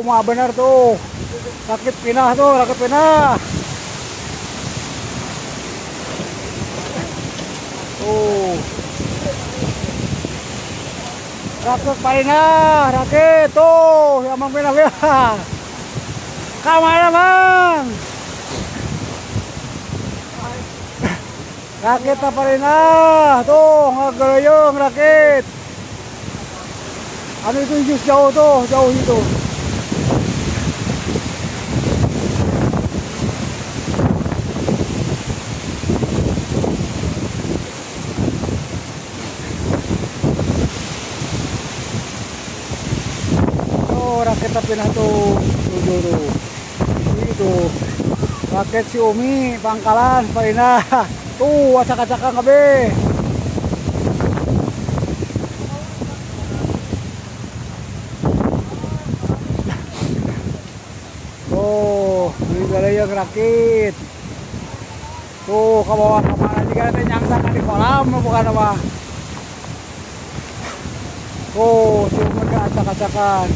mah bener tuh. Rakit pinah tuh, rakit pinah. Tuh. Rakit pinah, rakit tuh, yang mang pinah. Kamana mang? Rakit apa pinah? Tuh, ngegeroyong rakit. Anu itu jauh tuh, jauh itu. Oh, rakit pinah tuh, tuh. Itu. Rakit si Umi, pangkalan, pinah. Tuh, acak-acakan kabeh. Oh, ini ada yang rakit. Tuh, ke bawah kemana juga nanti nyangsak di kolam, bukan apa. Tuh, cuma ke acak-acakan.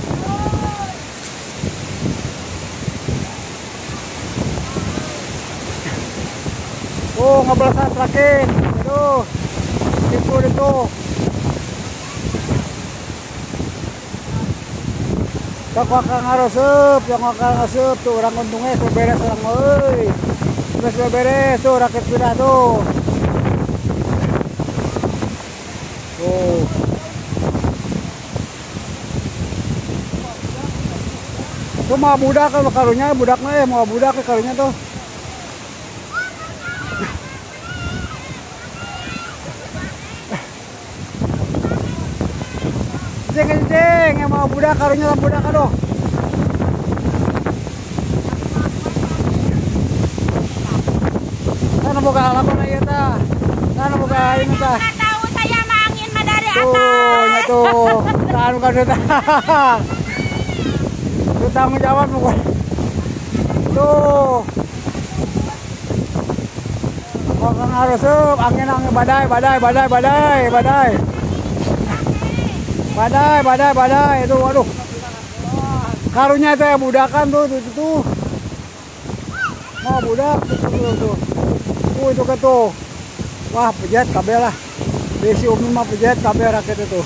Tuh, ngebelasan rakit. Aduh, itu. Yang wakang ngarosep, tuh orang untungnya beres orang euy. Sudah beres tuh rakit pindah tuh. Tuh. Tuh mau budak kan karunya, budaknya mau budak ke karunya tuh. Ceng, yang mau budak karunya budak aduh. Sana boga lamun ieu tah. Sana boga ini tah. Tahu saya mah angin mah dari atas. Tuh, nya tuh. Anu kan tah. Itu tanggung jawab lu. Tuh. Kok ngaroseup angin badai. Itu waduh. Karunya itu ya budakan tuh. Mau budak tuh. Itu kan tuh. Wah, pejet kabeh lah. Desi Umi mah pejet kabeh rakyat itu.